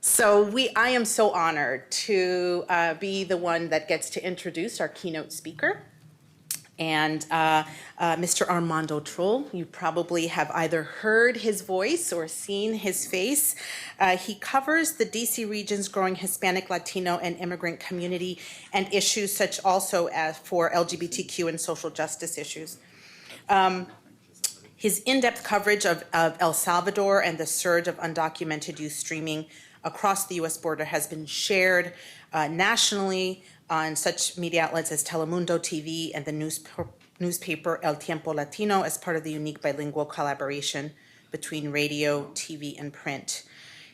I am so honored to be the one that gets to introduce our keynote speaker. And Mr. Armando Trull, you probably have either heard his voice or seen his face. He covers the DC region's growing Hispanic, Latino, and immigrant community and issues such also as for LGBTQ and social justice issues. His in-depth coverage of El Salvador and the surge of undocumented youth streaming across the U.S. border has been shared nationally on such media outlets as Telemundo TV and the newspaper El Tiempo Latino as part of the unique bilingual collaboration between radio, TV, and print.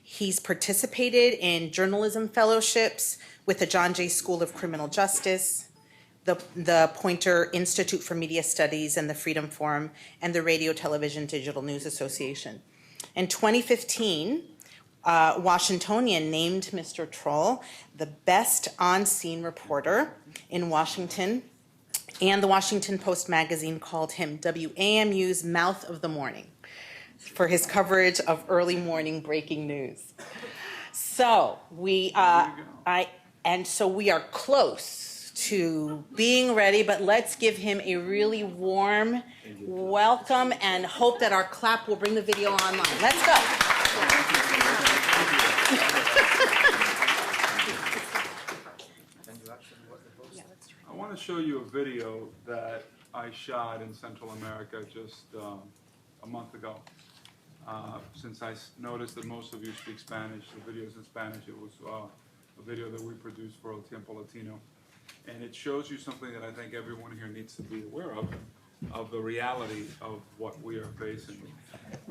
He's participated in journalism fellowships with the John Jay School of Criminal Justice, the Poynter Institute for Media Studies and the Freedom Forum, and the Radio Television Digital News Association. In 2015, Washingtonian named Mr. Trull the best on-scene reporter in Washington, and the Washington Post magazine called him WAMU's mouth of the morning for his coverage of early morning breaking news. So we are close to being ready, but let's give him a really warm welcome and hope that our clap will bring the video online. Let's go. I want to show you a video that I shot in Central America just a month ago. Since I noticed that most of you speak Spanish, the video's in Spanish, it was a video that we produced for El Tiempo Latino. And it shows you something that I think everyone here needs to be aware of the reality of what we are facing.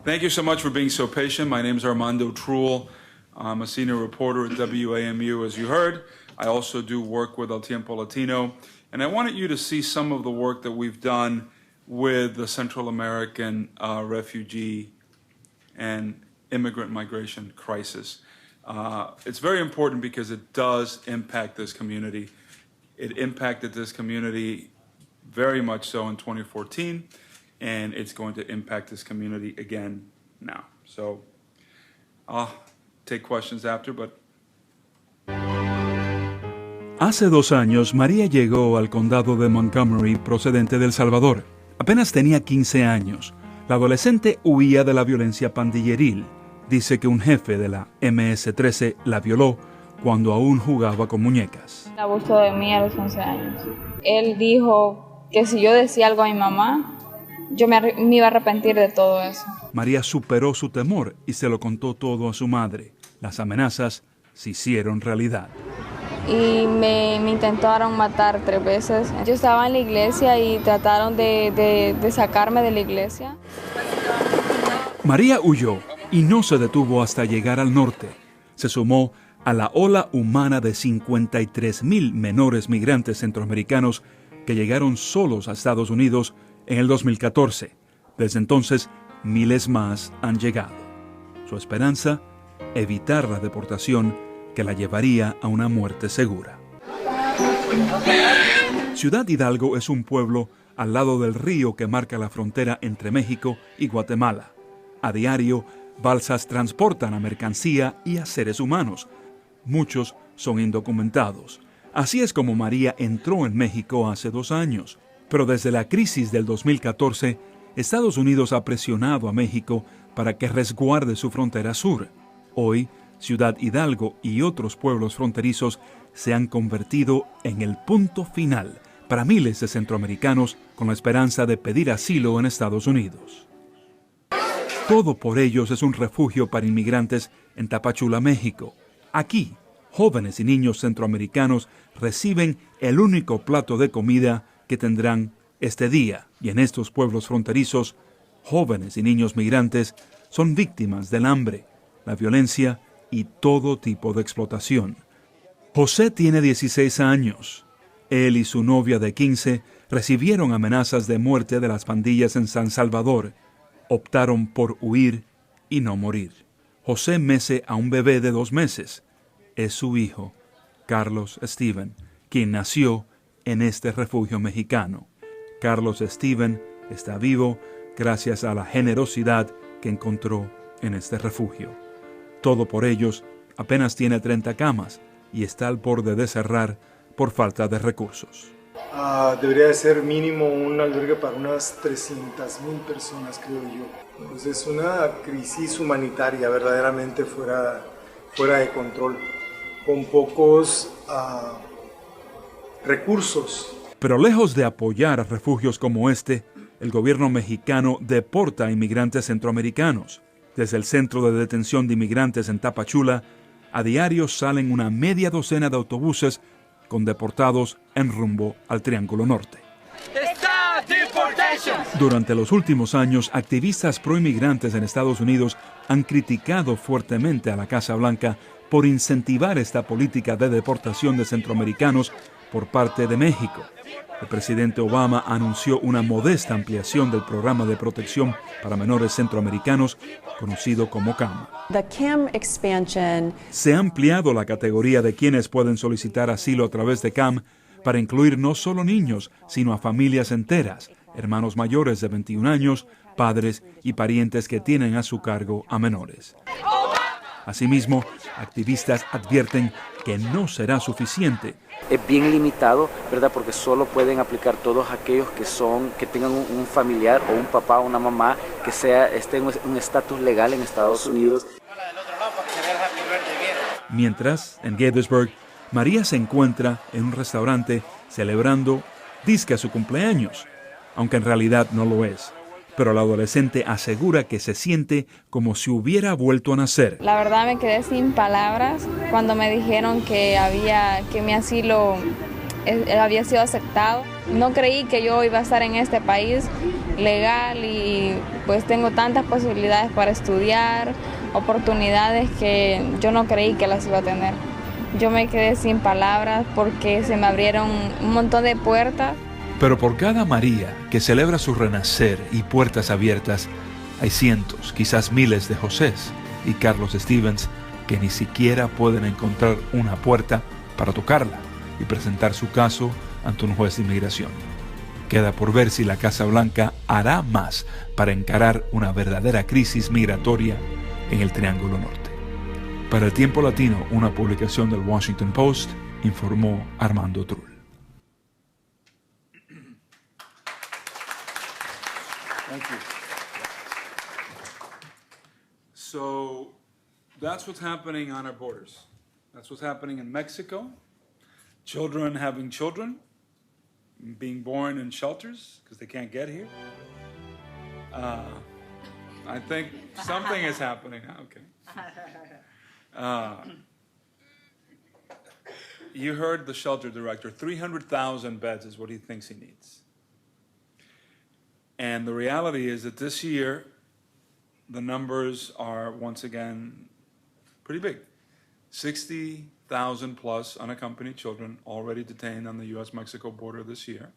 Thank you so much for being so patient. My name is ArmandoTrull. I'm a senior reporter at WAMU, as you heard. I also do work with El Tiempo Latino. And I wanted you to see some of the work that we've done with the Central American refugee and immigrant migration crisis. It's very important because it does impact this community. It impacted this community very much so in 2014, and it's going to impact this community again now. So I'll take questions after, but... Hace 2 años, María llegó al condado de Montgomery procedente de El Salvador. Apenas tenía 15 años. La adolescente huía de la violencia pandilleril. Dice que un jefe de la MS-13 la violó cuando aún jugaba con muñecas. Abusó de mí a los 11 años. Él dijo que si yo decía algo a mi mamá, yo me iba a arrepentir de todo eso. María superó su temor y se lo contó todo a su madre. Las amenazas se hicieron realidad. Y me intentaron matar 3 veces. Yo estaba en la iglesia y trataron de sacarme de la iglesia. María huyó y no se detuvo hasta llegar al norte. Se sumó a la ola humana de 53,000 menores migrantes centroamericanos que llegaron solos a Estados Unidos en el 2014. Desde entonces, miles más han llegado. Su esperanza, evitar la deportación que la llevaría a una muerte segura. Ciudad Hidalgo es un pueblo al lado del río que marca la frontera entre México y Guatemala. A diario, balsas transportan a mercancía y a seres humanos. Muchos son indocumentados. Así es como María entró en México hace 2 años. Pero desde la crisis del 2014, Estados Unidos ha presionado a México para que resguarde su frontera sur. Hoy, Ciudad Hidalgo y otros pueblos fronterizos se han convertido en el punto final para miles de centroamericanos con la esperanza de pedir asilo en Estados Unidos. Todo por ellos es un refugio para inmigrantes en Tapachula, México. Aquí, jóvenes y niños centroamericanos reciben el único plato de comida que tendrán este día. Y en estos pueblos fronterizos, jóvenes y niños migrantes son víctimas del hambre, la violencia y todo tipo de explotación. José tiene 16 años. Él y su novia de 15 recibieron amenazas de muerte de las pandillas en San Salvador. Optaron por huir y no morir. José mece a un bebé de 2 meses. Es su hijo, Carlos Steven, quien nació en este refugio mexicano. Carlos Steven está vivo gracias a la generosidad que encontró en este refugio. Todo por ellos, Apenas tiene 30 camas y está al borde de cerrar por falta de recursos. Debería de ser mínimo un albergue para unas 300,000 personas, creo yo. Entonces es una crisis humanitaria verdaderamente fuera de control, con pocos recursos. Pero lejos de apoyar a refugios como este, el gobierno mexicano deporta a inmigrantes centroamericanos. Desde el centro de detención de inmigrantes en Tapachula, a diario salen una media docena de autobuses con deportados en rumbo al Triángulo Norte. Durante los últimos años, activistas proinmigrantes en Estados Unidos han criticado fuertemente a la Casa Blanca por incentivar esta política de deportación de centroamericanos por parte de México. El presidente Obama anunció una modesta ampliación del programa de protección para menores centroamericanos, conocido como CAM. Se ha ampliado la categoría de quienes pueden solicitar asilo a través de CAM para incluir no solo niños, sino a familias enteras, hermanos mayores de 21 años, padres y parientes que tienen a su cargo a menores. Asimismo, activistas advierten que no será suficiente. Es bien limitado, ¿verdad? Porque solo pueden aplicar todos aquellos que tengan un familiar o un papá o una mamá que esté en un estatus legal en Estados Unidos. Mientras, en Gettysburg, María se encuentra en un restaurante celebrando disque su cumpleaños, aunque en realidad no lo es. Pero la adolescente asegura que se siente como si hubiera vuelto a nacer. La verdad me quedé sin palabras cuando me dijeron que mi asilo había sido aceptado. No creí que yo iba a estar en este país legal y pues tengo tantas posibilidades para estudiar, oportunidades que yo no creí que las iba a tener. Yo me quedé sin palabras porque se me abrieron un montón de puertas. Pero por cada María que celebra su renacer y puertas abiertas, hay cientos, quizás miles de Josés y Carlos Stevens que ni siquiera pueden encontrar una puerta para tocarla y presentar su caso ante un juez de inmigración. Queda por ver si la Casa Blanca hará más para encarar una verdadera crisis migratoria en el Triángulo Norte. Para el Tiempo Latino, una publicación del Washington Post, informó Armando Trull. Thank you. So that's what's happening on our borders. That's what's happening in Mexico. Children having children, being born in shelters because they can't get here. I think something is happening. Okay. You heard the shelter director. 300,000 beds is what he thinks he needs. And the reality is that this year, the numbers are once again pretty big. 60,000 plus unaccompanied children already detained on the U.S.-Mexico border this year.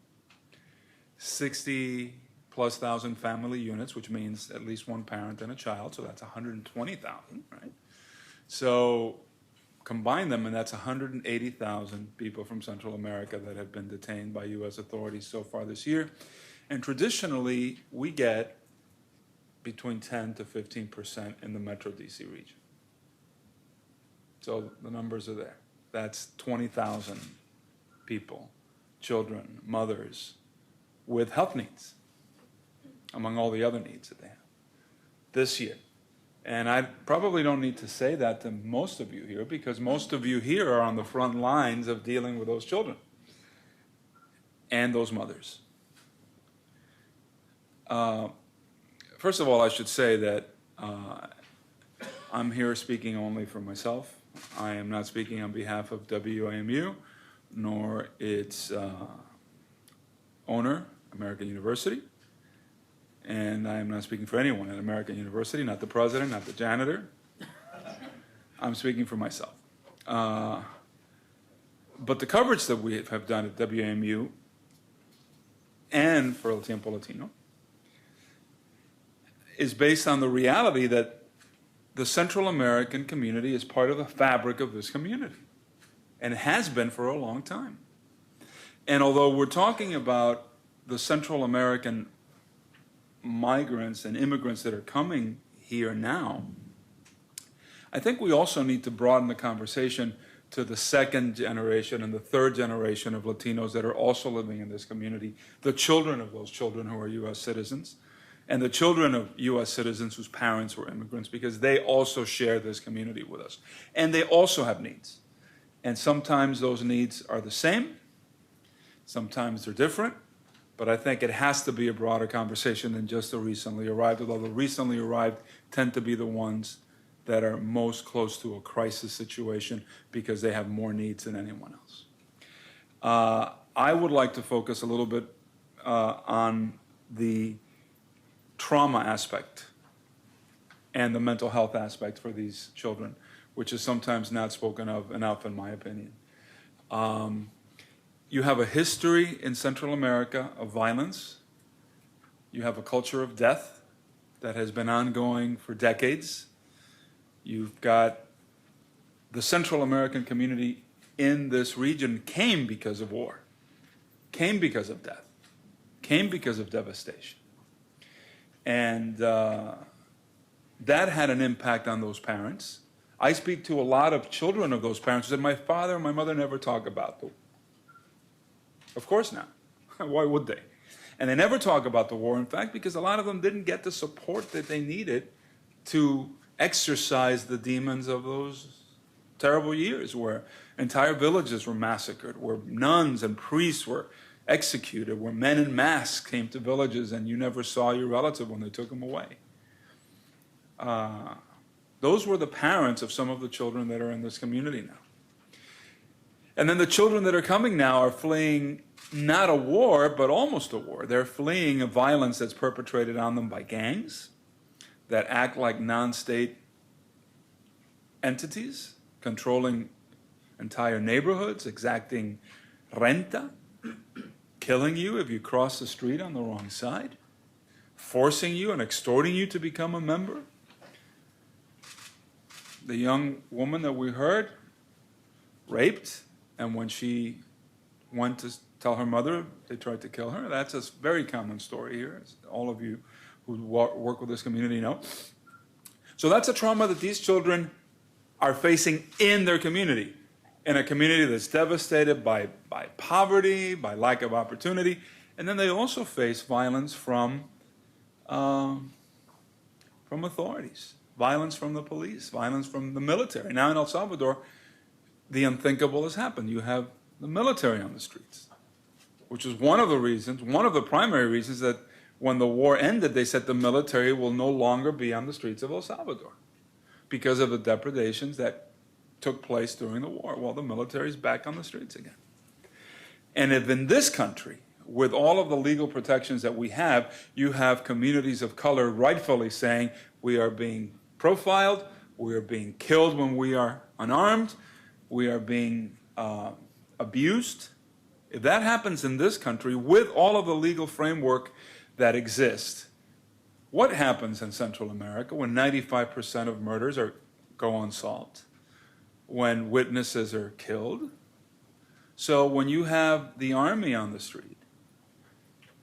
60 plus thousand family units, which means at least one parent and a child, so that's 120,000, right? So combine them, and that's 180,000 people from Central America that have been detained by U.S. authorities so far this year. And traditionally, we get between 10 to 15% in the Metro DC region. So the numbers are there. That's 20,000 people, children, mothers, with health needs, among all the other needs that they have this year. And I probably don't need to say that to most of you here, because most of you here are on the front lines of dealing with those children and those mothers. First of all, I should say that I'm here speaking only for myself. I am not speaking on behalf of WAMU, nor its owner, American University. And I am not speaking for anyone at American University, not the president, not the janitor. I'm speaking for myself. But the coverage that we have done at WAMU and for El Tiempo Latino is based on the reality that the Central American community is part of the fabric of this community and has been for a long time. And although we're talking about the Central American migrants and immigrants that are coming here now, I think we also need to broaden the conversation to the second generation and the third generation of Latinos that are also living in this community, the children of those children who are U.S. citizens, and the children of U.S. citizens whose parents were immigrants, because they also share this community with us. And they also have needs. And sometimes those needs are the same, sometimes they're different, but I think it has to be a broader conversation than just the recently arrived, although the recently arrived tend to be the ones that are most close to a crisis situation because they have more needs than anyone else. I would like to focus a little bit on the trauma aspect and the mental health aspect for these children, which is sometimes not spoken of enough, in my opinion. You have a history in Central America of violence. You have a culture of death that has been ongoing for decades. You've got the Central American community in this region came because of war, came because of death, came because of devastation. And that had an impact on those parents. I speak to a lot of children of those parents who said, my father and my mother never talk about the war. Of course not. Why would they? And they never talk about the war, in fact, because a lot of them didn't get the support that they needed to exorcise the demons of those terrible years where entire villages were massacred, where nuns and priests were executed, where men in masks came to villages and you never saw your relative when they took them away. Those were the parents of some of the children that are in this community now. And then the children that are coming now are fleeing not a war, but almost a war. They're fleeing a violence that's perpetrated on them by gangs that act like non-state entities, controlling entire neighborhoods, exacting renta, killing you if you cross the street on the wrong side, forcing you and extorting you to become a member. The young woman that we heard, raped, and when she went to tell her mother, they tried to kill her. That's a very common story here, as all of you who work with this community know. So that's a trauma that these children are facing in their community, in a community that's devastated by poverty, by lack of opportunity, and then they also face violence from authorities, violence from the police, violence from the military. Now in El Salvador, the unthinkable has happened. You have the military on the streets, which is one of the reasons, one of the primary reasons that when the war ended, they said the military will no longer be on the streets of El Salvador because of the depredations that took place during the war. Well, the military is back on the streets again. And if in this country, with all of the legal protections that we have, you have communities of color rightfully saying we are being profiled, we are being killed when we are unarmed, we are being abused. If that happens in this country with all of the legal framework that exists, what happens in Central America when 95% of murders go unsolved? When witnesses are killed? So when you have the army on the street,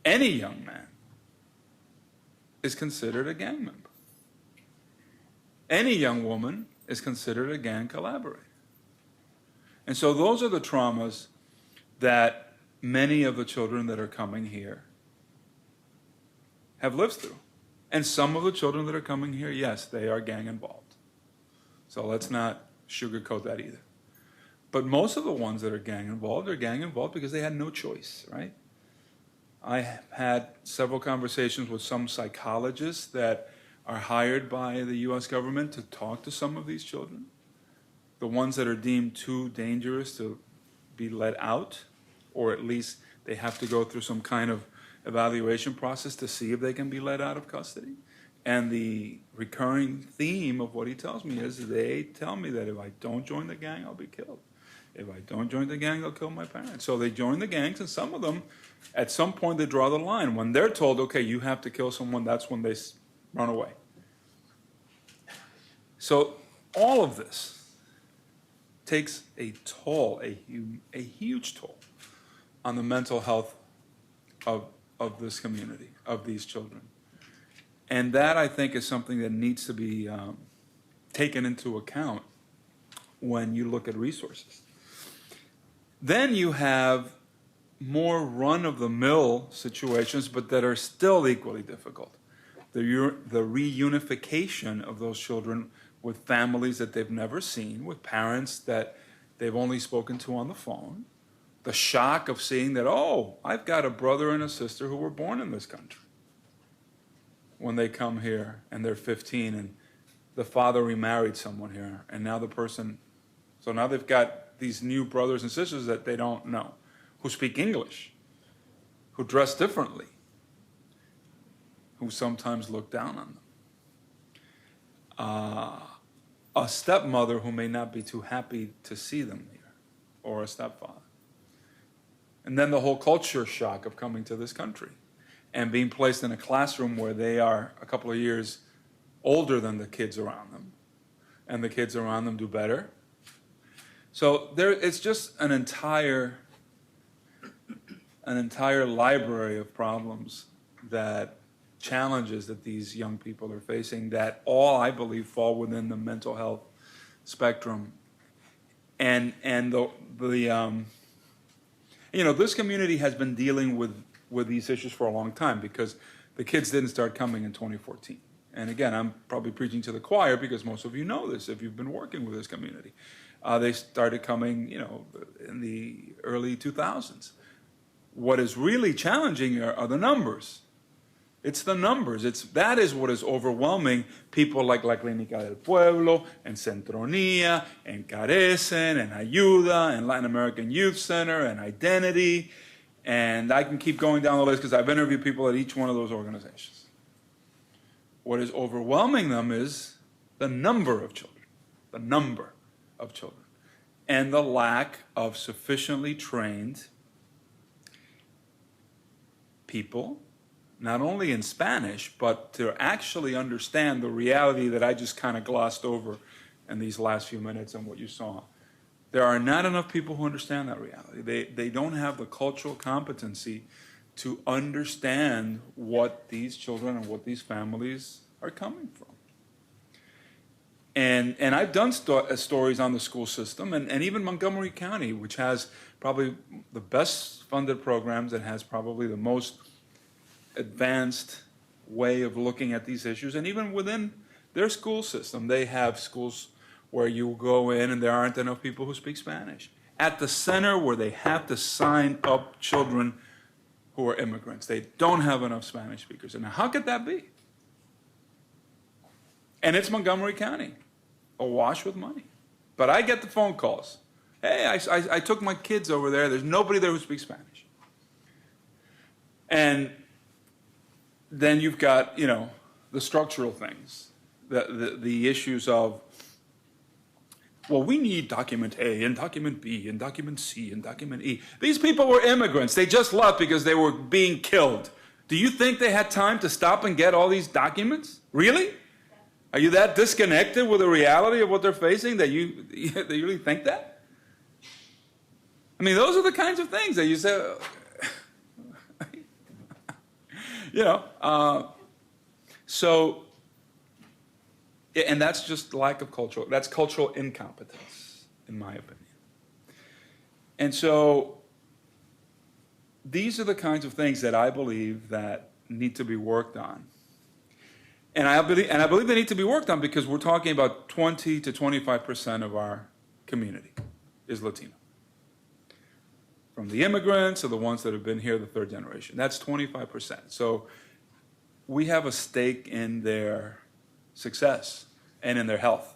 any young man is considered a gang member. Any young woman is considered a gang collaborator. And so those are the traumas that many of the children that are coming here have lived through. And some of the children that are coming here, yes, they are gang involved. So let's not sugarcoat that either. But most of the ones that are gang involved because they had no choice, right? I have had several conversations with some psychologists that are hired by the U.S. government to talk to some of these children. The ones that are deemed too dangerous to be let out, or at least they have to go through some kind of evaluation process to see if they can be let out of custody. And the recurring theme of what he tells me is they tell me that if I don't join the gang, I'll be killed. If I don't join the gang, they'll kill my parents. So they join the gangs, and some of them, at some point, they draw the line. When they're told, okay, you have to kill someone, that's when they run away. So all of this takes a toll, a huge toll on the mental health of this community, of these children. And that, I think, is something that needs to be taken into account when you look at resources. Then you have more run-of-the-mill situations, but that are still equally difficult. The reunification of those children with families that they've never seen, with parents that they've only spoken to on the phone, the shock of seeing that, oh, I've got a brother and a sister who were born in this country. When they come here and they're 15 and the father remarried someone here, and now the person, so now they've got these new brothers and sisters that they don't know, who speak English, who dress differently, who sometimes look down on them. A stepmother who may not be too happy to see them here, or a stepfather. And then the whole culture shock of coming to this country and being placed in a classroom where they are a couple of years older than the kids around them, and the kids around them do better. So it's just an entire library of problems, that challenges that these young people are facing, that all, I believe, fall within the mental health spectrum. And this community has been dealing with these issues for a long time, because the kids didn't start coming in 2014. And again, I'm probably preaching to the choir, because most of you know this if you've been working with this community. They started coming, in the early 2000s. What is really challenging are the numbers. It's the numbers. That is what is overwhelming people like La Clínica del Pueblo, and Centronía, and Carecen, and Ayuda, and Latin American Youth Center, and Identity. And I can keep going down the list, because I've interviewed people at each one of those organizations. What is overwhelming them is the number of children. The number of children. And the lack of sufficiently trained people, not only in Spanish, but to actually understand the reality that I just kind of glossed over in these last few minutes and what you saw. There are not enough people who understand that reality. They don't have the cultural competency to understand what these children and what these families are coming from. And I've done stories on the school system, and even Montgomery County, which has probably the best funded programs and has probably the most advanced way of looking at these issues. And even within their school system, they have schools where you go in and there aren't enough people who speak Spanish. At the center where they have to sign up children who are immigrants, they don't have enough Spanish speakers. And how could that be? And it's Montgomery County, awash with money. But I get the phone calls. Hey, I took my kids over there. There's nobody there who speaks Spanish. And then you've got, the structural things, the issues of, well, we need document A and document B and document C and document E. These people were immigrants. They just left because they were being killed. Do you think they had time to stop and get all these documents? Really? Are you that disconnected with the reality of what they're facing that you really think that? I mean, those are the kinds of things that you say, and that's just lack of that's cultural incompetence, in my opinion. And so these are the kinds of things that I believe that need to be worked on. And I believe they need to be worked on because we're talking about 20 to 25% of our community is Latino. From the immigrants to the ones that have been here the third generation. That's 25%. So we have a stake in their success and in their health.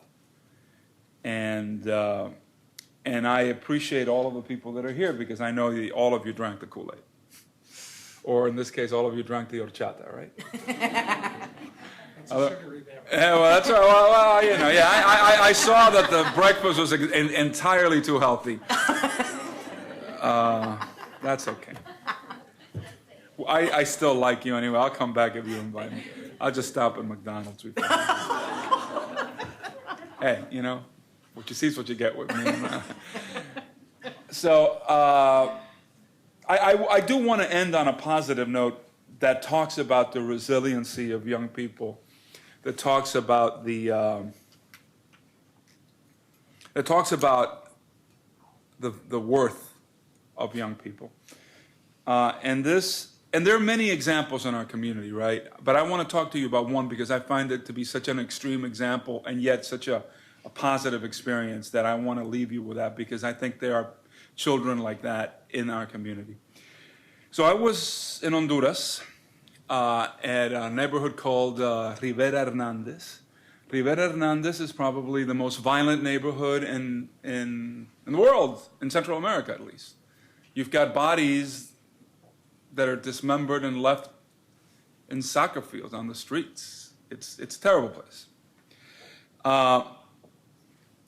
And I appreciate all of the people that are here because I know all of you drank the Kool-Aid. Or in this case, all of you drank the horchata, right? Yeah, well, that's right. Well, I saw that the breakfast was entirely too healthy. That's okay. I still like you anyway. I'll come back if you invite me. I'll just stop at McDonald's. Hey, what you see is what you get with me. So I do want to end on a positive note that talks about the resiliency of young people, that talks about the that talks about the worth of young people. And there are many examples in our community, right? But I want to talk to you about one because I find it to be such an extreme example and yet such a positive experience that I want to leave you with that because I think there are children like that in our community. So I was in Honduras at a neighborhood called Rivera Hernandez. Rivera Hernandez is probably the most violent neighborhood in the world, in Central America at least. You've got bodies that are dismembered and left in soccer fields on the streets. It's a terrible place.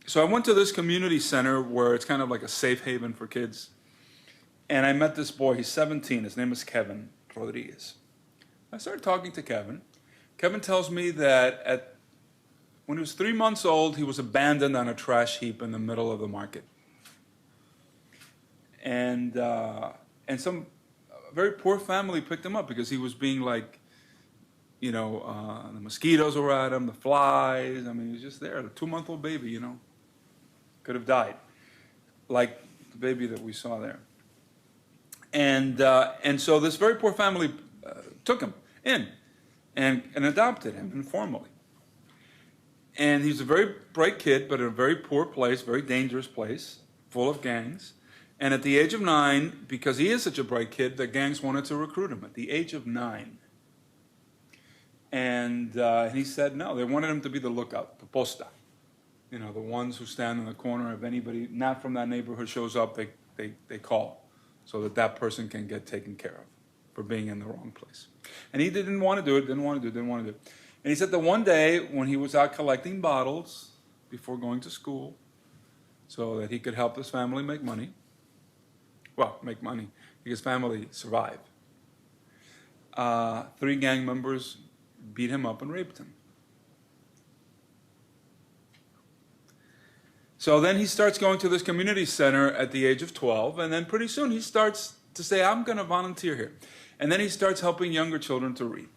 So I went to this community center where it's kind of like a safe haven for kids. And I met this boy, he's 17, his name is Kevin Rodriguez. I started talking to Kevin. Kevin tells me that when he was 3 months old, he was abandoned on a trash heap in the middle of the market. And some very poor family picked him up because he was being like, the mosquitoes were at him, the flies. I mean, he was just there, a 2-month-old baby, could have died, like the baby that we saw there. And so this very poor family took him in and adopted him informally. And he's a very bright kid, but in a very poor place, very dangerous place, full of gangs. And at the age of 9, because he is such a bright kid, the gangs wanted to recruit him at the age of 9. And he said no. They wanted him to be the lookout, the posta. The ones who stand in the corner. If anybody not from that neighborhood shows up, they call so that person can get taken care of for being in the wrong place. And he didn't want to do it, didn't want to do it. And he said that one day when he was out collecting bottles before going to school so that he could help his family make money, his family survive, 3 gang members beat him up and raped him. So then he starts going to this community center at the age of 12, and then pretty soon he starts to say, I'm going to volunteer here. And then he starts helping younger children to read.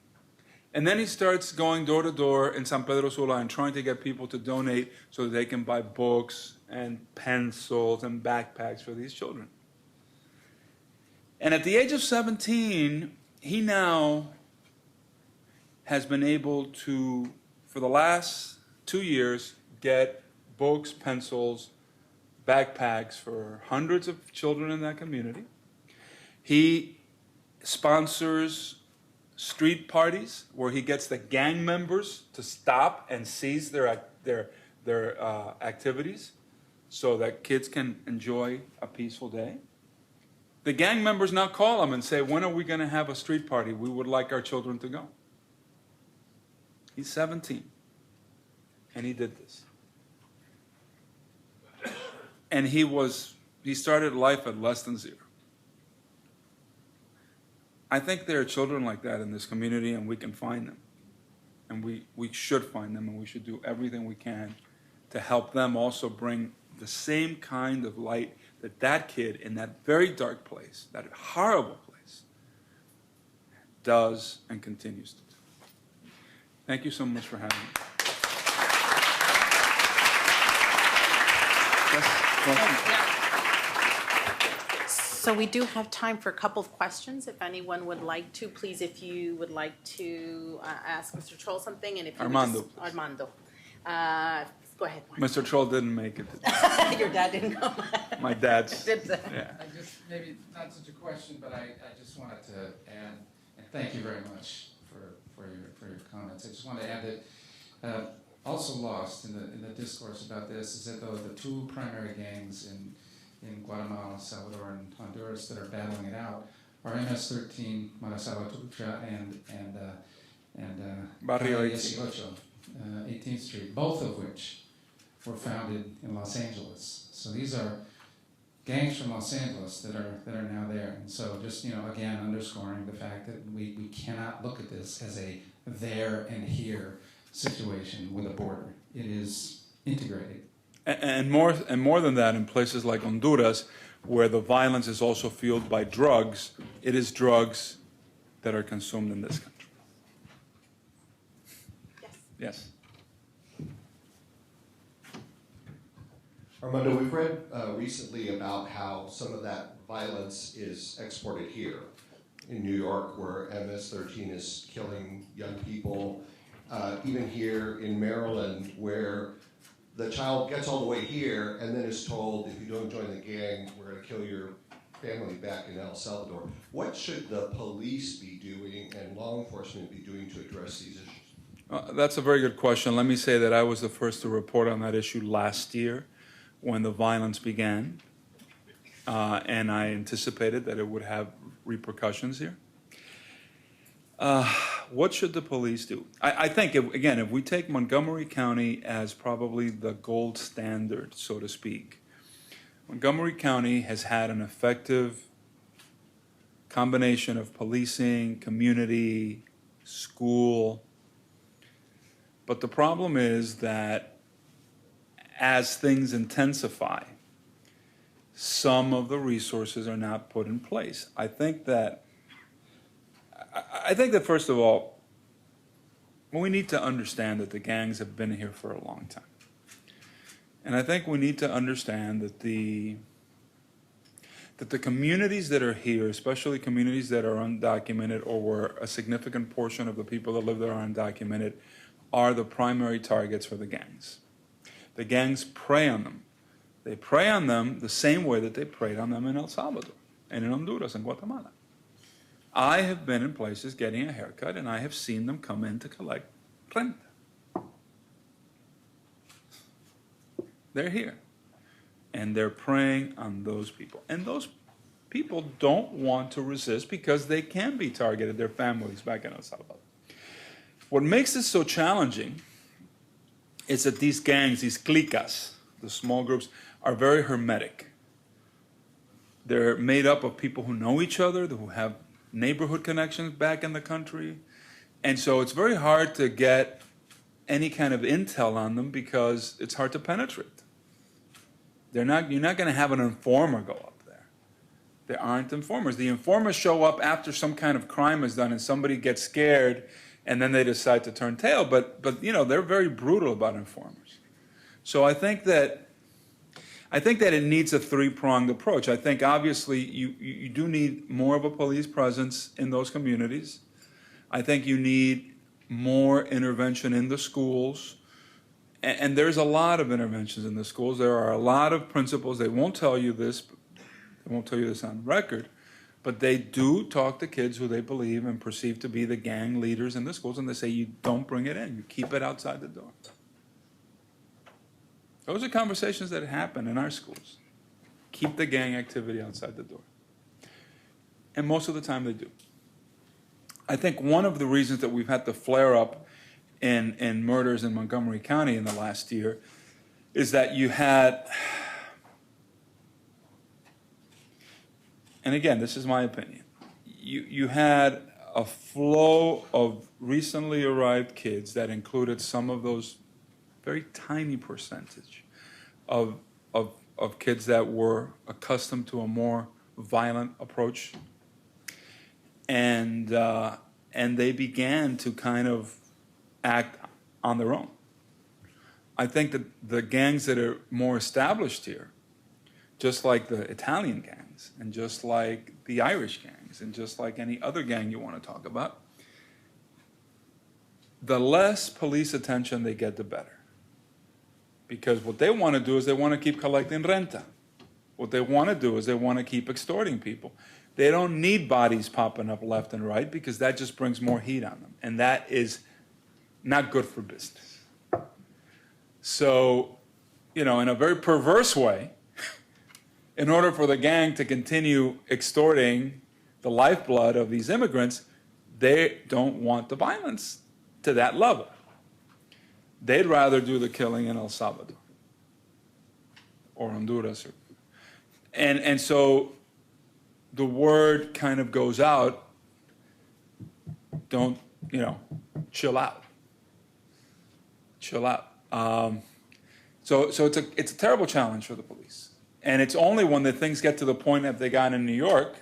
And then he starts going door to door in San Pedro Sula and trying to get people to donate so that they can buy books and pencils and backpacks for these children. And at the age of 17, he now has been able to, for the last 2 years, get books, pencils, backpacks for hundreds of children in that community. He sponsors street parties where he gets the gang members to stop and seize their activities so that kids can enjoy a peaceful day. The gang members now call him and say, when are we going to have a street party? We would like our children to go. He's 17, and he did this. And he started life at less than 0. I think there are children like that in this community, and we can find them. And we should find them, and we should do everything we can to help them also bring the same kind of light that kid in that very dark place, that horrible place, does and continues to do. Thank you so much for having me. So we do have time for a couple of questions. If anyone would like to, please, if you would like to ask Mr. Trull something, and if you Armando. Armando. Go ahead, Mark. Mr. Trull didn't make it. Your dad didn't come. My dad's. Yeah. I just, maybe not such a question, but I just wanted to add, and thank you very much for your comments. I just wanted to add that also lost in the discourse about this is that the 2 primary gangs in Guatemala, Salvador, and Honduras that are battling it out are MS-13, Mara Salvatrucha, and Barrio 18, 18th Street, both of which were founded in Los Angeles. So these are gangs from Los Angeles that are now there. And so just, again, underscoring the fact that we cannot look at this as a there and here situation with a border. It is integrated. And more than that, in places like Honduras, where the violence is also fueled by drugs, it is drugs that are consumed in this country. Yes. Armando, we've read recently about how some of that violence is exported here in New York, where MS-13 is killing young people. Even here in Maryland, where the child gets all the way here and then is told, if you don't join the gang, we're going to kill your family back in El Salvador. What should the police be doing and law enforcement be doing to address these issues? That's a very good question. Let me say that I was the first to report on that issue last year when the violence began, and I anticipated that it would have repercussions here. What should the police do? I think, if we take Montgomery County as probably the gold standard, so to speak, Montgomery County has had an effective combination of policing, community, school. But the problem is that as things intensify, some of the resources are not put in place. I think that first of all, we need to understand that the gangs have been here for a long time. And I think we need to understand that the communities that are here, especially communities that are undocumented or where a significant portion of the people that live there are undocumented, are the primary targets for the gangs. The gangs prey on them. They prey on them the same way that they preyed on them in El Salvador and in Honduras and Guatemala. I have been in places getting a haircut, and I have seen them come in to collect renta. They're here, and they're preying on those people. And those people don't want to resist because they can be targeted, their families back in El Salvador. What makes this so challenging is that these gangs, these cliques, the small groups, are very hermetic. They're made up of people who know each other, who have neighborhood connections back in the country. And so it's very hard to get any kind of intel on them because it's hard to penetrate. You're not going to have an informer go up there. There aren't informers. The informers show up after some kind of crime is done and somebody gets scared and then they decide to turn tail. But they're very brutal about informers. So I think that it needs a three-pronged approach. I think obviously you do need more of a police presence in those communities. I think you need more intervention in the schools. And there's a lot of interventions in the schools. There are a lot of principals. They won't tell you this. They won't tell you this on record. But they do talk to kids who they believe and perceive to be the gang leaders in the schools. And they say, you don't bring it in. You keep it outside the door. Those are conversations that happen in our schools. Keep the gang activity outside the door. And most of the time they do. I think one of the reasons that we've had to flare up in murders in Montgomery County in the last year is that you had, and again, this is my opinion, you had a flow of recently arrived kids that included some of those very tiny percentage of kids that were accustomed to a more violent approach, and they began to kind of act on their own. I think that the gangs that are more established here, just like the Italian gangs, and just like the Irish gangs, and just like any other gang you want to talk about, the less police attention they get, the better. Because what they want to do is they want to keep collecting renta. What they want to do is they want to keep extorting people. They don't need bodies popping up left and right because that just brings more heat on them. And that is not good for business. So, in a very perverse way, in order for the gang to continue extorting the lifeblood of these immigrants, they don't want the violence to that level. They'd rather do the killing in El Salvador or Honduras. And so the word kind of goes out, don't, chill out. Chill out. So it's a terrible challenge for the police. And it's only when the things get to the point that they got in New York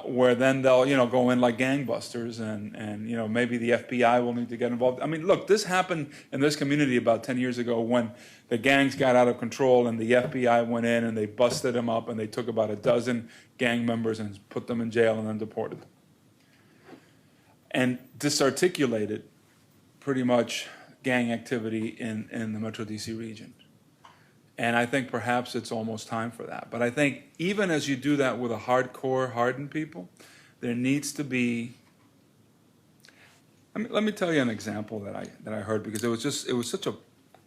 where then they'll, go in like gangbusters and maybe the FBI will need to get involved. I mean, look, this happened in this community about 10 years ago when the gangs got out of control and the FBI went in and they busted them up and they took about a dozen gang members and put them in jail and then deported them. And disarticulated pretty much gang activity in the Metro DC region. And I think perhaps it's almost time for that. But I think even as you do that with a hardcore, hardened people, there needs to be. Let me tell you an example that I heard, because it was such a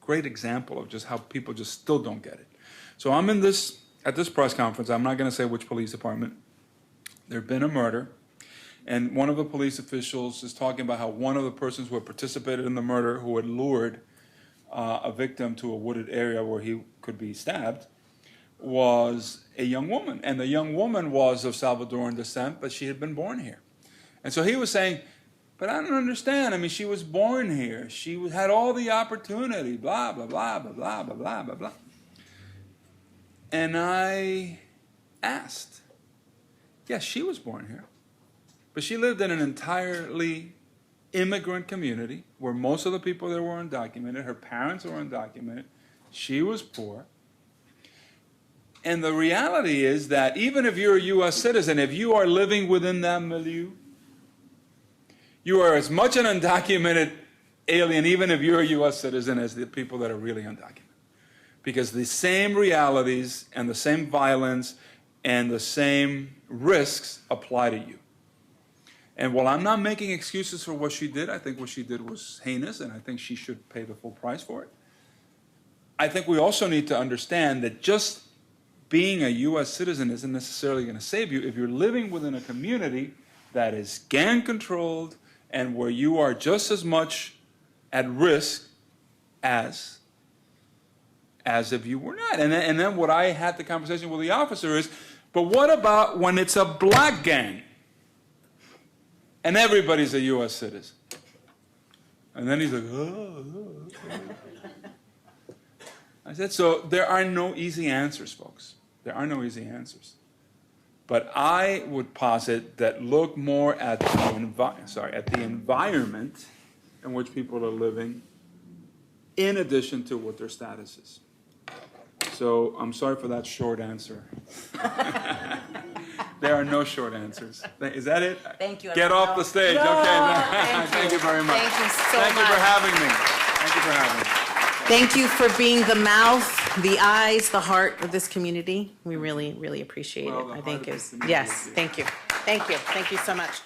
great example of just how people just still don't get it. So I'm at this press conference. I'm not going to say which police department. There had been a murder, and one of the police officials is talking about how one of the persons who had participated in the murder, who had lured a victim to a wooded area where he could be stabbed, was a young woman. And the young woman was of Salvadoran descent, but she had been born here. And so he was saying, but I don't understand. I mean, she was born here. She had all the opportunity, blah, blah, blah, blah, blah, blah, blah, blah, blah. And I asked, yes, she was born here, but she lived in an entirely immigrant community where most of the people there were undocumented. Her parents were undocumented. She was poor. And the reality is that even if you're a U.S. citizen, if you are living within that milieu, you are as much an undocumented alien, even if you're a U.S. citizen, as the people that are really undocumented. Because the same realities and the same violence and the same risks apply to you. And while I'm not making excuses for what she did, I think what she did was heinous, and I think she should pay the full price for it. I think we also need to understand that just being a U.S. citizen isn't necessarily going to save you if you're living within a community that is gang-controlled and where you are just as much at risk as if you were not. And then what I had the conversation with the officer is, but what about when it's a black gang? And everybody's a U.S. citizen. And then he's like, oh. I said, so there are no easy answers, folks. There are no easy answers. But I would posit that look more at the environment in which people are living, in addition to what their status is. So I'm sorry for that short answer. There are no short answers. Is that it? Thank you. Get off the stage. No, okay. Thank you very much. Thank you so Thank much. you for having me. Thank you for having me. Thank you for being the mouth, the eyes, the heart of this community. We really, really appreciate Well, it. the I heart think of it's, this community yes, is you. thank you. Thank you. Thank you so much.